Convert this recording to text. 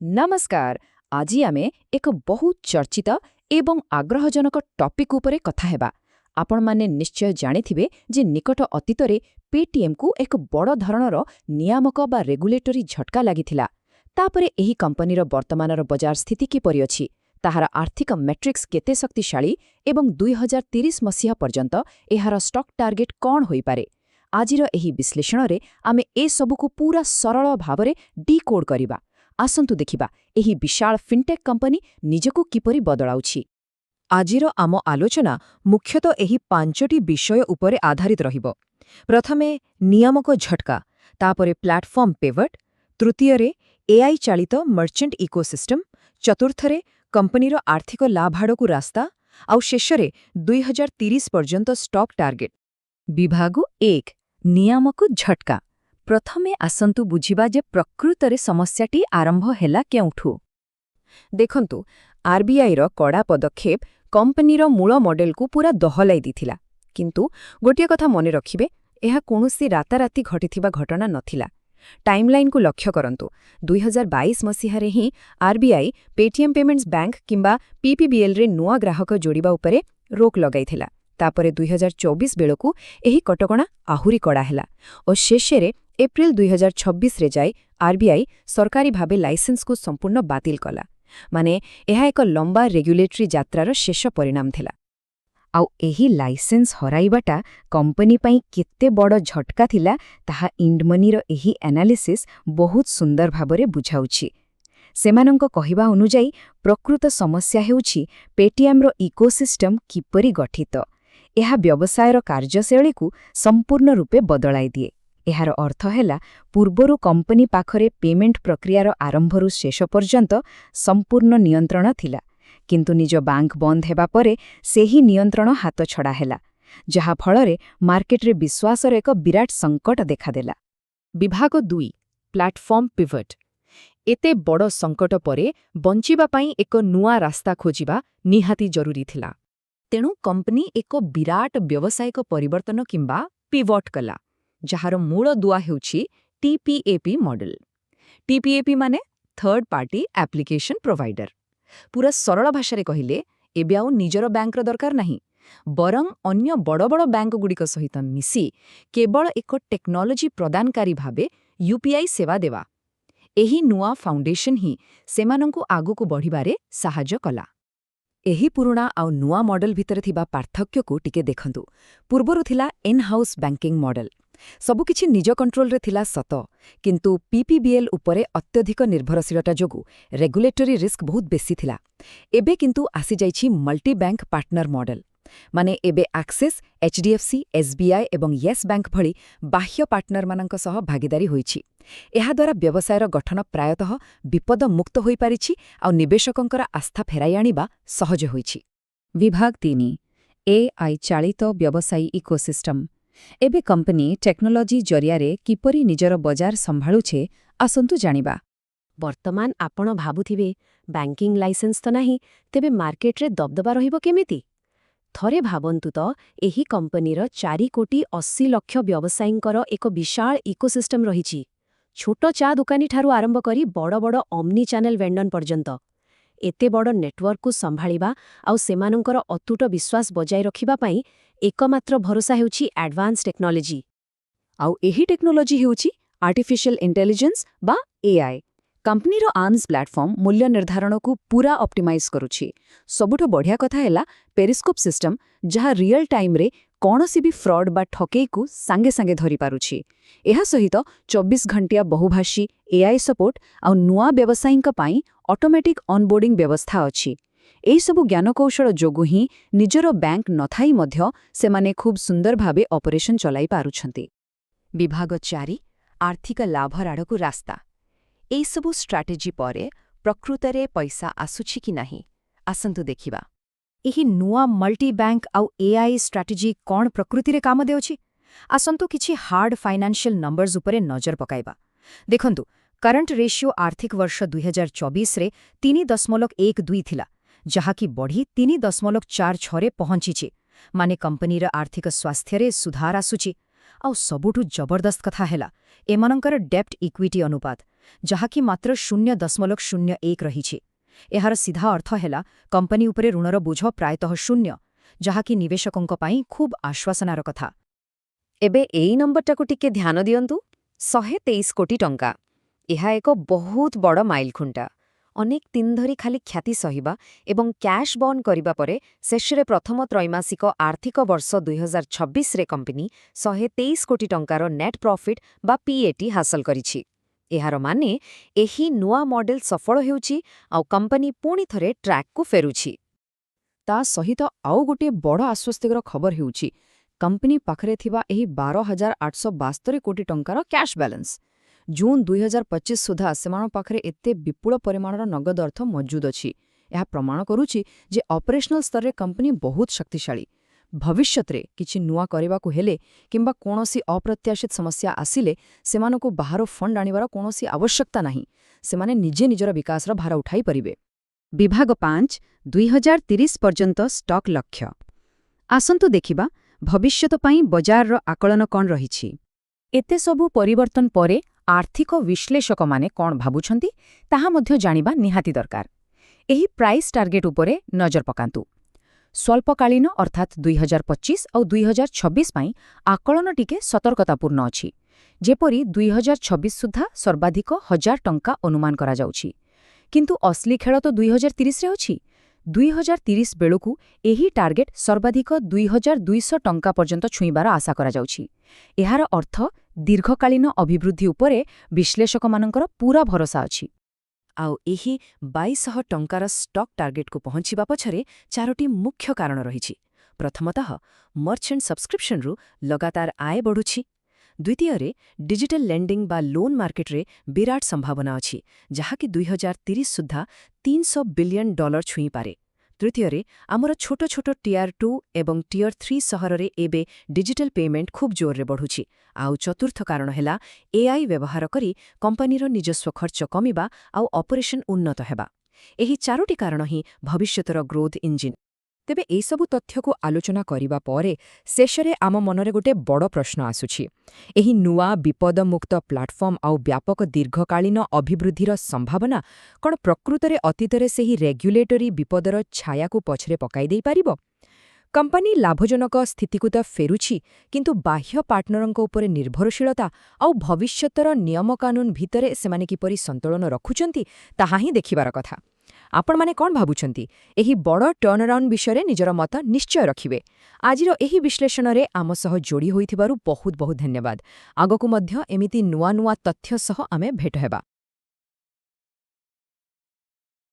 नमस्कार। आज आमे एक बहुत चर्चित एवं आग्रहजनक टॉपिक उपरे कथा हेबा। आपण माने निश्चय जानिथिबे जे निकट अतीतरे पेटीएम को एक बड़ धरणर नियामक बा रेगुलेटरी झटका लागिथिला। तापरे एही कंपनीर वर्तमानर बजार स्थिति किपरि अछि, ताहार आर्थिक मैट्रिक्स केते शक्तिशाली एवं 2030 मसीहा पर्यंत एहार स्टॉक टार्गेट कौन होई पारे। आजिर एही विश्लेषणरे आमे ए सबुको पूरा सरल भावरे डिकोड करिबा। आसंतु देखिबा एही विशाल फिनटेक कंपनी निजको किपरि बदलाउछि। आजिर आम आलोचना मुख्यतः एही पांचटी विषय उपरे आधारित रहिब। प्रथमे नियामक झटका, तापरे प्लाटफॉर्म पिवट, तृतीयरे एआई चालित मर्चेंट इकोसिस्टम, चतुर्थरे कंपनीर आर्थिक लाभाडकु रास्ता, आउ शेषरे 2030 पर्यंत स्टॉक टार्गेट। विभाग 1 नियामक झटका। प्रथमे आसंतु बुझिबा जे प्रकृतरे समस्याटी आरंभ हेला केउठु। देखंतु आरबीआई रो कड़ा पदक्षेप कंपनीर मूल मॉडल को पूरा दहलाई दिथिला। किंतु गोटिया कथा मने रखिबे, एहा कोनोसी राताराती घटिथिबा घटना नथिला। टाइमलाइन को लक्ष्य करंतु 2022 मसीहा रे ही आरबीआई पेटीएम पेमेंट्स बैंक किंबा पीपीबीएल रे नुआ ग्राहक जोड़िबा उपरे रोक लगाइथिला। तापरे 2024 बेलकु एही कटकणा आहुरी कड़ा हेला और शेषरे एप्रिल 2026 रे जाई आरबीआई सरकारी भाबे लाइसेंस को संपूर्ण बातिल कला। माने एहा एक लंबा रेगुलेटरी यात्रार शेष परिणाम थिला। आउ एही लाइसेंस हराइबाटा कंपनी पई केते बड़ झटका थिला ताहा इंडमनीर एही एनालिसिस बहुत सुंदर भाबरे बुझाउछि। सेमानंक कहिबा अनुଯାयी प्रकृत समस्या हेउछि पेटीएम रो इकोसिस्टम किपरि गठित। एहा व्यवसायर कार्यशैली को संपूर्ण रूपे बदलाई दिए। एहार अर्थ हेला पूर्वरु कंपनी पाखरे पेमेंट प्रक्रियार आरंभरु शेष पर्यंत संपूर्ण नियंत्रण थिला, किंतु निज बैंक बंद हेबा परे सेही नियंत्रण हाथ छड़ा हेला, जहा फलरे मार्केट रे विश्वासर एक विराट संकट देखादेला। विभाग 2 प्लाटफॉर्म पिवट। एते बड़ संकट परे बंचिबा पई एक नुआ रास्ता खोजिबा निहाती जरूरी थिला। तेणु कंपनी एक विराट व्यावसायिक परिवर्तन किंबा पिवट कला, जहार मूल दुआ हेउछि टीपीएपी मॉडल। टीपीएपी माने थर्ड पार्टी एप्लिकेशन प्रोवाइडर। पूरा सरल भाषा कहिले एबे आउ निजर बैंकर दरकार नहीं, बरं अन्य बड़ बड़ बैंक गुड़िक सहित मिसी केवल एक टेक्नोलोजी प्रदानकारी भाबे यूपीआई सेवा देवा। एही नुआ फाउंडेशन ही सेमानंकु आगुकु बढ़िबारे साहाय्य कला। एही पुरुणा आउ नुआ मॉडल भितर थिबा पार्थक्य को टिके देखंतु। पूर्वरु थिला इन हाउस बैंकिंग मॉडल, सबुकिछि निज कंट्रोल रे थिला सत, किंतु पीपीबीएल उपरे अत्यधिक निर्भरशीलता जोगु रेगुलेटरी रिस्क बहुत बेसी थिला। एबे किंतु आसी जाइछि मल्टी बैंक पार्टनर मॉडल, माने एबे एक्सिस, एचडीएफसी, एसबीआई एवं येस बैंक भली बाह्य पार्टनर मानक सह भागीदारी होइछि। एहा द्वारा व्यवसायर गठन प्रायतः विपद मुक्त होई पारिछि आ निवेशकंकर आस्था फेराई आनिबा सहज होइछि। विभाग 3 एआई चालित व्यवसायी इकोसिस्टम। एबे कंपनी टेक्नोलोजी जरियारे किपरि निजर बजार संभाळुछे आसंतु जानिबा। वर्तमान आपण भाबुथिबे बैंकिंग लाइसेंस तो नाही, तेबे मार्केट रे दबदबा रहिबो केमिति। थरे भाबंतु तो एही कंपनीर 4 कोटी 80 लक्ष व्यवसायींकर एक विशाल इकोसिस्टम रहिछि। छोटो चा दुकानी ठारू आरंभ करी बड़ बड़ ऑमनी चैनल वेंडन पर्यंत एते बड़ नेटवर्क को संभाळिबा आउ सेमानंकर अतुट विश्वास बजाय रखिबा पई एकमात्र भरोसा हेउछि एडवांस टेक्नोलोजी। आउ एही टेक्नोलोजी हेउछि आर्टिफिशियल इंटेलिजेंस बा एआई। कंपनीर आर्म्स प्लेटफॉर्म मूल्य निर्धारण को पूरा ऑप्टिमाइज करुछि। सबुठो बढ़िया कथा हैला पेरिस्कोप सिस्टम, जहा रियल टाइम रे कौनसी भी फ्रॉड बा ठकेई को सांगे सांगे धरी पारुछि। एहा सहित 24 घंटिया बहुभाषी एआई सपोर्ट आउ नुआ व्यवसायींक पाई ऑटोमेटिक ऑनबोर्डिंग व्यवस्था अछि। एही सबु ज्ञानकौशल जोगु ही निजर बैंक नथाई मध्य सेमाने खूब सुंदर भाबे ऑपरेशन चलाई पारुछंती। विभाग 4 आर्थिक लाभ आड़कु रास्ता। एही सबु स्ट्राटेजी परे प्रकृतरे पैसा आसुछि कि नाही आसंतु देखिबा। एही नुआ मल्टी बैंक आउ एआई स्ट्राटेजी कौन प्रकृति रे काम देउछि। आसंतु किछि हार्ड फाइनेंशियल नंबर्स उपरे नजर पकाइबा। देखंतु करंट रेशियो आर्थिक वर्ष 2024 रे 3.12 थिला, जहाकी बढ़ी 3.46 रे पहुंचीछि। माने कंपनीर आर्थिक स्वास्थ्य रे सुधार आसुछि। आउ सबुठु जबरदस्त कथा हैला एमानंकर डेप्ट इक्विटी अनुपात ଯାହାକି ମାତ୍ର 0.01 ରହିଛି। ଏହାର ସିଧା ଅର୍ଥ ହେଲା କମ୍ପାନୀ ଉପରେ ଋଣର ବୋଝ ପ୍ରାୟତଃ 0, ଯାହାକି ନିବେଶକଙ୍କ ପାଇଁ ଖୁବ୍ ଆଶ୍ୱାସନାର କଥା। ଏବେ ଏଇ ନମ୍ବରଟାକୁ ଟିକେ ଧ୍ୟାନ ଦିଅନ୍ତୁ, 123 କୋଟି ଟଙ୍କା। ଏହା ଏକ ବହୁତ ବଡ଼ ମାଇଲଖୁଣ୍ଟ। ଅନେକ ଦିନ ଧରି ଖାଲି କ୍ଷତି ସହିବା ଏବଂ କ୍ୟାଶ୍ ବର୍ନ କରିବା ପରେ ଶେଷରେ ପ୍ରଥମ ତ୍ରୈମାସିକ ଆର୍ଥିକ ବର୍ଷ 2026ରେ କମ୍ପାନୀ 123 କୋଟି ଟଙ୍କାର ନେଟ୍ ପ୍ରଫିଟ୍ ବା ପିଏଟି ହାସଲ କରିଛି। ଏହାର ମାନେ ଏହି ନୂଆ ମଡେଲ ସଫଳ ହେଉଛି ଆଉ କମ୍ପାନୀ ପୁଣି ଥରେ ଟ୍ରାକ୍କୁ ଫେରୁଛି। ତା ସହିତ ଆଉ ଗୋଟିଏ ବଡ଼ ଆଶ୍ୱସ୍ତିକର ଖବର ହେଉଛି କମ୍ପାନୀ ପାଖରେ ଥିବା ଏହି 12,872 କୋଟି ଟଙ୍କାର କ୍ୟାଶ୍ ବାଲାନ୍ସ। ଜୁନ୍ 2025 ସୁଦ୍ଧା ସେମାନଙ୍କ ପାଖରେ ଏତେ ବିପୁଳ ପରିମାଣର ନଗଦ ଅର୍ଥ ମଜୁଦ ଅଛି। ଏହା ପ୍ରମାଣ କରୁଛି ଯେ ଅପରେସନାଲ ସ୍ତରରେ କମ୍ପାନୀ ବହୁତ ଶକ୍ତିଶାଳୀ। ଭବିଷ୍ୟତରେ କିଛି ନୂଆ କରିବାକୁ ହେଲେ କିମ୍ବା କୌଣସି ଅପ୍ରତ୍ୟାଶିତ ସମସ୍ୟା ଆସିଲେ ସେମାନଙ୍କୁ ବାହାରୁ ଫଣ୍ଡ ଆଣିବାର କୌଣସି ଆବଶ୍ୟକତା ନାହିଁ। ସେମାନେ ନିଜେ ନିଜର ବିକାଶର ଭାର ଉଠାଇ ପାରିବେ। ବିଭାଗ 5 2030 ପର୍ଯ୍ୟନ୍ତ ଷ୍ଟକ୍ ଲକ୍ଷ୍ୟ। ଆସନ୍ତୁ ଦେଖିବା ଭବିଷ୍ୟତ ପାଇଁ ବଜାରର ଆକଳନ କ'ଣ ରହିଛି। ଏତେ ସବୁ ପରିବର୍ତ୍ତନ ପରେ ଆର୍ଥିକ ବିଶ୍ଳେଷକମାନେ କ'ଣ ଭାବୁଛନ୍ତି ତାହା ମଧ୍ୟ ଜାଣିବା ନିହାତି ଦରକାର। ଏହି ପ୍ରାଇସ୍ ଟାର୍ଗେଟ ଉପରେ ନଜର ପକାନ୍ତୁ। ସ୍ୱଳ୍ପକାଳୀନ ଅର୍ଥାତ୍ 2025 ଆଉ 2026 ପାଇଁ ଆକଳନ ଟିକେ ସତର୍କତାପୂର୍ଣ୍ଣ ଅଛି। ଯେପରି 2026 ସୁଦ୍ଧା ସର୍ବାଧିକ 1,000 ଟଙ୍କା ଅନୁମାନ କରାଯାଉଛି। କିନ୍ତୁ ଅସଲି ଖେଳ ତ 2030ରେ ଅଛି। 2030 ବେଳକୁ ଏହି ଟାର୍ଗେଟ ସର୍ବାଧିକ 2,200 ଟଙ୍କା ପର୍ଯ୍ୟନ୍ତ ଛୁଇଁବାର ଆଶା କରାଯାଉଛି। ଏହାର ଅର୍ଥ ଦୀର୍ଘକାଳୀନ ଅଭିବୃଦ୍ଧି ଉପରେ ବିଶ୍ଳେଷକମାନଙ୍କର ପୁରା ଭରସା ଅଛି। ଆଉ ଏହି 2,200 ଟଙ୍କାର ଷ୍ଟକ୍ ଟାର୍ଗେଟକୁ ପହଞ୍ଚିବା ପଛରେ 4ଟି ମୁଖ୍ୟ କାରଣ ରହିଛି। ପ୍ରଥମତଃ ମର୍ଚେଣ୍ଟ ସବସ୍କ୍ରିପସନରୁ ଲଗାତାର ଆୟ ବଢ଼ୁଛି। ଦ୍ୱିତୀୟରେ ଡିଜିଟାଲ ଲେଣ୍ଡିଂ ବା ଲୋନ୍ ମାର୍କେଟରେ ବିରାଟ ସମ୍ଭାବନା ଅଛି, ଯାହାକି 2030 ସୁଦ୍ଧା $300 ବିଲିୟନ ଛୁଇଁପାରେ। ତୃତୀୟରେ ଆମର ଛୋଟ ଛୋଟ ଟିଆର 2 ଏବଂ ଟିଅର 3 ସହରରେ ଏବେ ଡିଜିଟାଲ ପେମେଣ୍ଟ ଖୁବ୍ ଜୋରରେ ବଢ଼ୁଛି। ଆଉ ଚତୁର୍ଥ କାରଣ ହେଲା ଏଆଇ ବ୍ୟବହାର କରି କମ୍ପାନୀର ନିଜସ୍ୱ ଖର୍ଚ୍ଚ କମିବା ଆଉ ଅପରେସନ ଉନ୍ନତ ହେବା। ଏହି 4ଟି କାରଣ ହିଁ ଭବିଷ୍ୟତର ଗ୍ରୋଥ୍ ଇଞ୍ଜିନ୍। ତେବେ ଏସବୁ ତଥ୍ୟକୁ ଆଲୋଚନା କରିବା ପରେ ଶେଷରେ ଆମ ମନରେ ଗୋଟେ ବଡ଼ ପ୍ରଶ୍ନ ଆସୁଛି। ଏହି ନୂଆ ବିପଦମୁକ୍ତ ପ୍ଲାଟଫର୍ମ ଆଉ ବ୍ୟାପକ ଦୀର୍ଘକାଳୀନ ଅଭିବୃଦ୍ଧିର ସମ୍ଭାବନା କ'ଣ ପ୍ରକୃତରେ ଅତୀତରେ ସେହି ରେଗୁଲେଟରୀ ବିପଦର ଛାୟାକୁ ପଛରେ ପକାଇ ଦେଇପାରିବ? କମ୍ପାନୀ ଲାଭଜନକ ସ୍ଥିତିକୁ ତ ଫେରୁଛି, କିନ୍ତୁ ବାହ୍ୟ ପାର୍ଟନରଙ୍କ ଉପରେ ନିର୍ଭରଶୀଳତା ଆଉ ଭବିଷ୍ୟତର ନିୟମକାନୁନ ଭିତରେ ସେମାନେ କିପରି ସନ୍ତୁଳନ ରଖୁଛନ୍ତି ତାହା ହିଁ ଦେଖିବାର କଥା। ଆପଣମାନେ କ'ଣ ଭାବୁଛନ୍ତି? ଏହି ବଡ଼ ଟର୍ଣ୍ଣରାଉଣ୍ଡ ବିଷୟରେ ନିଜର ମତ ନିଶ୍ଚୟ ରଖିବେ। ଆଜିର ଏହି ବିଶ୍ଳେଷଣରେ ଆମ ସହ ଯୋଡ଼ି ହୋଇଥିବାରୁ ବହୁତ ବହୁତ ଧନ୍ୟବାଦ। ଆଗକୁ ମଧ୍ୟ ଏମିତି ନୂଆ ନୂଆ ତଥ୍ୟ ସହ ଆମେ ଭେଟ ହେବା।